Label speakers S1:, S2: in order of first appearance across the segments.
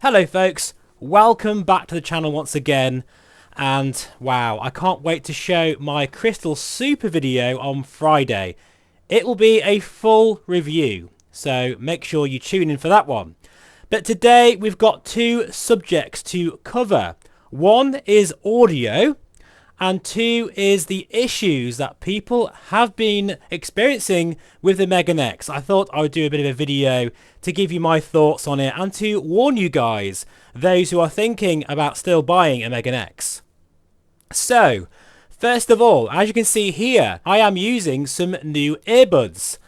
S1: Hello folks, welcome back to the channel once again, and wow, I can't wait to show my Crystal Super video on Friday. It will be a full review, so make sure you tune in for that one. But today we've got two subjects to cover. One is audio, and two is the issues that people have been experiencing with the Meganex. I thought I would do a bit of a video to give you my thoughts on it and to warn you guys, those who are thinking about still buying a Meganex. So, first of all, as you can see here, I am using some new earbuds.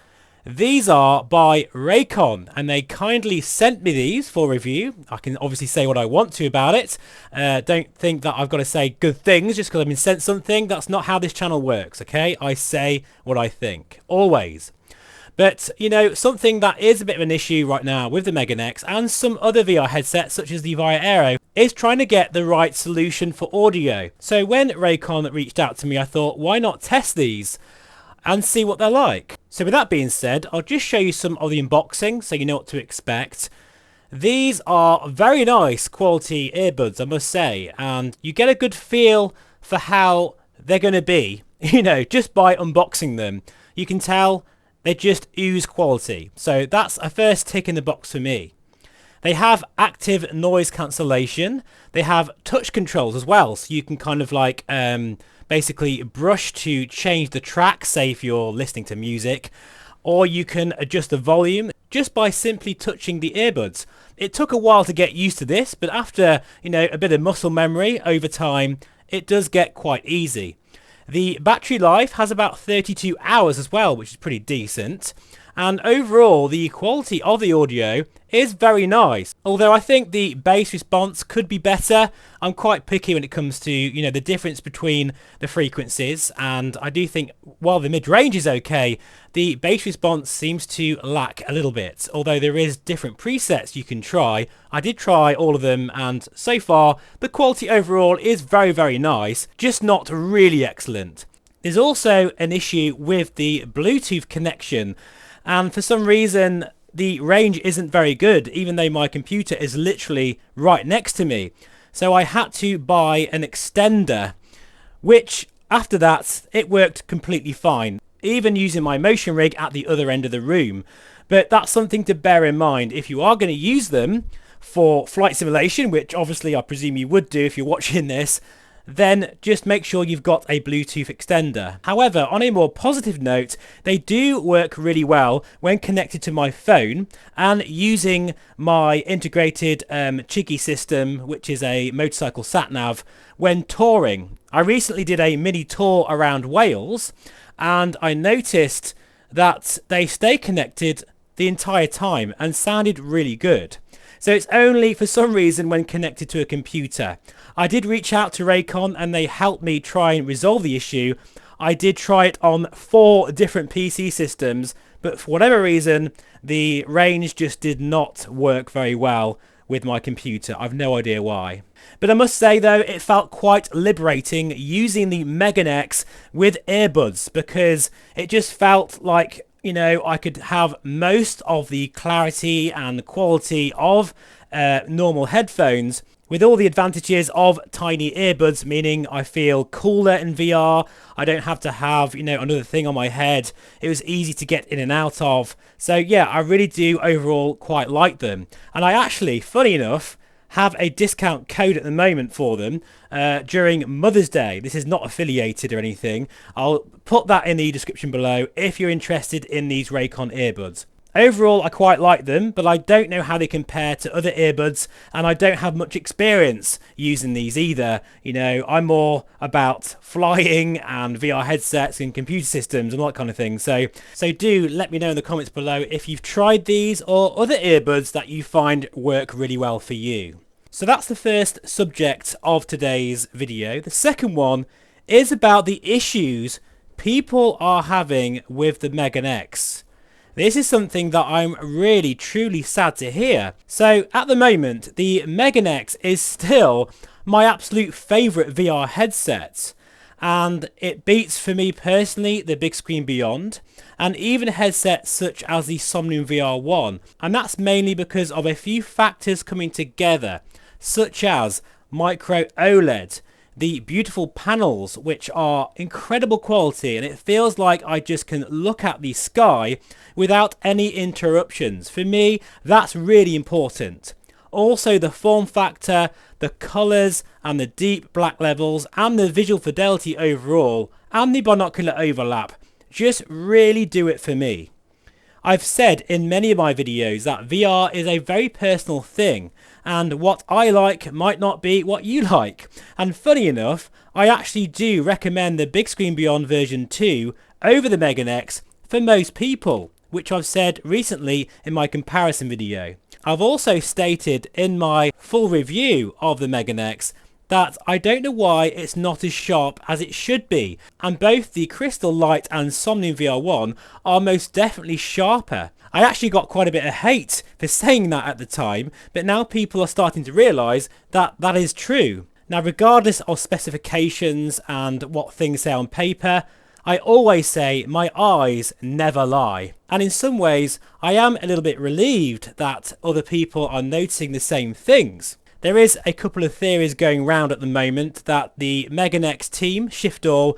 S1: These are by Raycon, and they kindly sent me these for review. I can obviously say what I want to about it. Don't think that I've got to say good things just because I've been sent something. That's not how this channel works, okay? I say what I think, always. But, you know, something that is a bit of an issue right now with the Meganex and some other VR headsets such as the Voucher Aero is trying to get the right solution for audio. So when Raycon reached out to me, I thought, why not test these and see what they're like? So with that being said, I'll just show you some of the unboxing so you know what to expect. These are very nice quality earbuds, I must say, and you get a good feel for how they're going to be, you know, just by unboxing them. You can tell they just ooze quality. So that's a first tick in the box for me. They have active noise cancellation. They have touch controls as well, so you can kind of like basically brush to change the track, say if you're listening to music, or you can adjust the volume just by simply touching the earbuds. It took a while to get used to this, but after, you know, a bit of muscle memory over time, it does get quite easy. The battery life has about 32 hours as well, which is pretty decent. And overall, the quality of the audio is very nice. Although I think the bass response could be better. I'm quite picky when it comes to, you know, the difference between the frequencies. And I do think while the mid-range is okay, the bass response seems to lack a little bit. Although there is different presets you can try. I did try all of them, and so far the quality overall is very, very nice, just not really excellent. There's also an issue with the Bluetooth connection. And for some reason, the range isn't very good, even though my computer is literally right next to me. So I had to buy an extender, which after that, it worked completely fine, even using my motion rig at the other end of the room. But that's something to bear in mind if you are going to use them for flight simulation, which obviously I presume you would do if you're watching this. Then just make sure you've got a Bluetooth extender. However, on a more positive note, they do work really well when connected to my phone and using my integrated Chiggy system, which is a motorcycle sat-nav, when touring. I recently did a mini tour around Wales, and I noticed that they stay connected the entire time and sounded really good. So it's only for some reason when connected to a computer. I did reach out to Raycon and they helped me try and resolve the issue. I did try it on 4 different PC systems, but for whatever reason, the range just did not work very well with my computer. I've no idea why. But I must say though, it felt quite liberating using the Meganex with earbuds, because it just felt like, you know, I could have most of the clarity and quality of normal headphones with all the advantages of tiny earbuds, meaning I feel cooler in VR. I don't have to have, you know, another thing on my head. It was easy to get in and out of. So yeah, I really do overall quite like them. And I actually, funny enough, have a discount code at the moment for them during Mother's Day. This is not affiliated or anything. I'll put that in the description below if you're interested in these Raycon earbuds. Overall, I quite like them, but I don't know how they compare to other earbuds, and I don't have much experience using these either. You know, I'm more about flying and VR headsets and computer systems and all that kind of thing. So do let me know in the comments below if you've tried these or other earbuds that you find work really well for you. So that's the first subject of today's video. The second one is about the issues people are having with the Meganex. This is something that I'm really truly sad to hear. So at the moment, the Meganex is still my absolute favourite VR headset. and it beats for me personally the big screen beyond, and even headsets such as the Somnium VR1, and that's mainly because of a few factors coming together, such as micro OLED, the beautiful panels which are incredible quality, and it feels like I just can look at the sky without any interruptions. For me, that's really important. Also the form factor, the colours and the deep black levels and the visual fidelity overall and the binocular overlap just really do it for me. I've said in many of my videos that VR is a very personal thing, and what I like might not be what you like. And funny enough, I actually do recommend the Big Screen Beyond version 2 over the Meganex for most people, which I've said recently in my comparison video. I've also stated in my full review of the Meganex that I don't know why it's not as sharp as it should be, and both the Crystal Light and Somnium VR1 are most definitely sharper. I actually got quite a bit of hate for saying that at the time, but now people are starting to realise that that is true. Now, regardless of specifications and what things say on paper, I always say my eyes never lie. And in some ways, I am a little bit relieved that other people are noticing the same things. There is a couple of theories going round at the moment that the Meganex team, Shift All,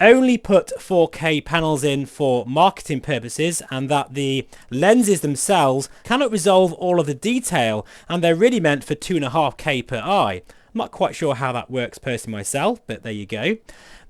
S1: only put 4K panels in for marketing purposes, and that the lenses themselves cannot resolve all of the detail and they're really meant for 2.5K per eye. I'm not quite sure how that works personally myself, but there you go.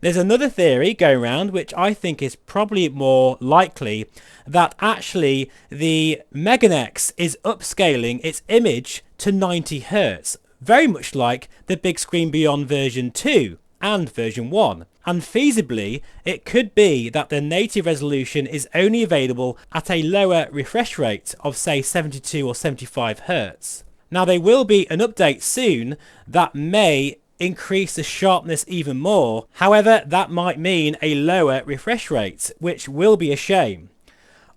S1: There's another theory going around which I think is probably more likely, that actually the Meganex is upscaling its image to 90 Hz, very much like the Big Screen Beyond version 2 and version 1. And feasibly, it could be that the native resolution is only available at a lower refresh rate of say 72 or 75 Hz. Now there will be an update soon that may increase the sharpness even more. However, that might mean a lower refresh rate, which will be a shame.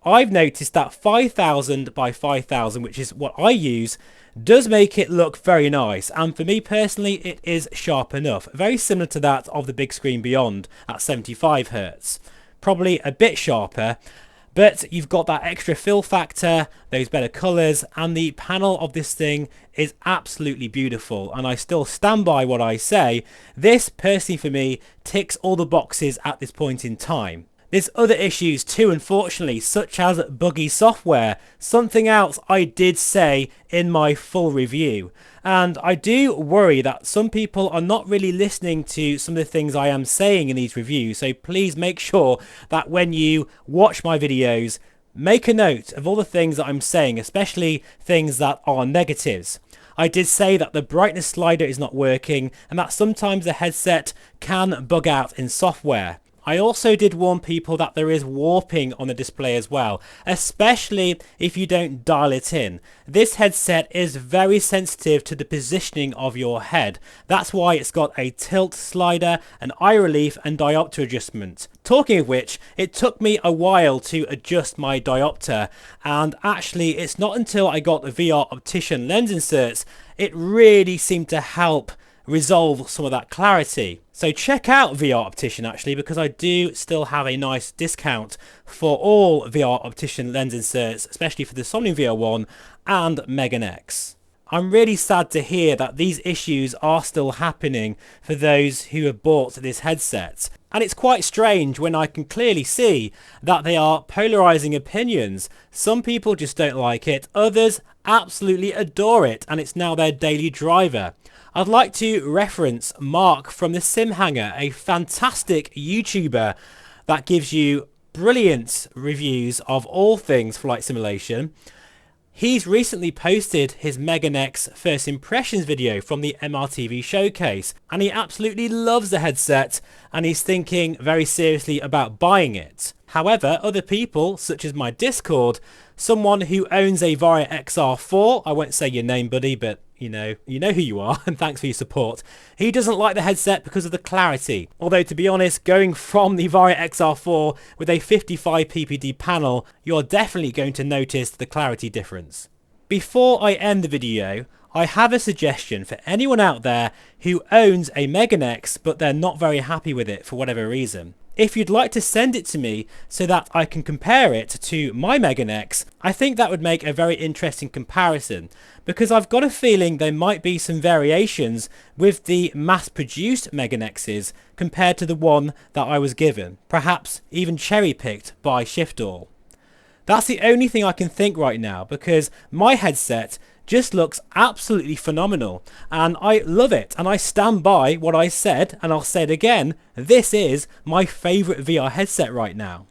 S1: I've noticed that 5000 by 5000, which is what I use, does make it look very nice, and for me personally it is sharp enough, very similar to that of the Big Screen Beyond at 75 Hz, probably a bit sharper, but you've got that extra fill factor, those better colours, and the panel of this thing is absolutely beautiful, and I still stand by what I say. This personally for me ticks all the boxes at this point in time. There's other issues too, unfortunately, such as buggy software, something else I did say in my full review. And I do worry that some people are not really listening to some of the things I am saying in these reviews, so please make sure that when you watch my videos, make a note of all the things that I'm saying, especially things that are negatives. I did say that the brightness slider is not working, and that sometimes the headset can bug out in software. I also did warn people that there is warping on the display as well, especially if you don't dial it in. This headset is very sensitive to the positioning of your head. That's why it's got a tilt slider, an eye relief and diopter adjustment. Talking of which, it took me a while to adjust my diopter, and actually it's not until I got the VR Optician lens inserts it really seemed to help resolve some of that clarity. So check out VR Optician actually, because I do still have a nice discount for all VR Optician lens inserts, especially for the Somnium VR1 and Meganex. I'm really sad to hear that these issues are still happening for those who have bought this headset. And it's quite strange when I can clearly see that they are polarizing opinions. Some people just don't like it, others absolutely adore it, and it's now their daily driver. I'd like to reference Mark from the Sim Hanger, a fantastic YouTuber that gives you brilliant reviews of all things flight simulation. He's recently posted his Meganex first impressions video from the MRTV showcase, and he absolutely loves the headset and he's thinking very seriously about buying it. However, other people, such as my Discord, someone who owns a Vario XR4, I won't say your name buddy, but you know who you are, and thanks for your support. He doesn't like the headset because of the clarity. Although to be honest, going from the Vario XR4 with a 55 ppd panel, you're definitely going to notice the clarity difference. Before I end the video, I have a suggestion for anyone out there who owns a Meganex but they're not very happy with it for whatever reason. If you'd like to send it to me so that I can compare it to my Meganex, I think that would make a very interesting comparison, because I've got a feeling there might be some variations with the mass-produced Meganexes compared to the one that I was given, perhaps even cherry-picked by Shiftall. That's the only thing I can think right now, because my headset just looks absolutely phenomenal and I love it, and I stand by what I said, and I'll say it again, this is my favourite VR headset right now.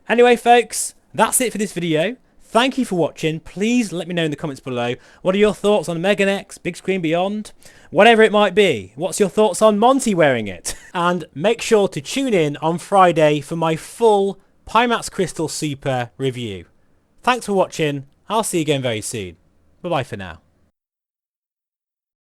S1: Anyway folks, that's it for this video. Thank you for watching. Please let me know in the comments below, what are your thoughts on Meganex, Big Screen Beyond, whatever it might be. What's your thoughts on Monty wearing it? And make sure to tune in on Friday for my full Pimax Crystal Super review. Thanks for watching. I'll see you again very soon. Bye bye for now.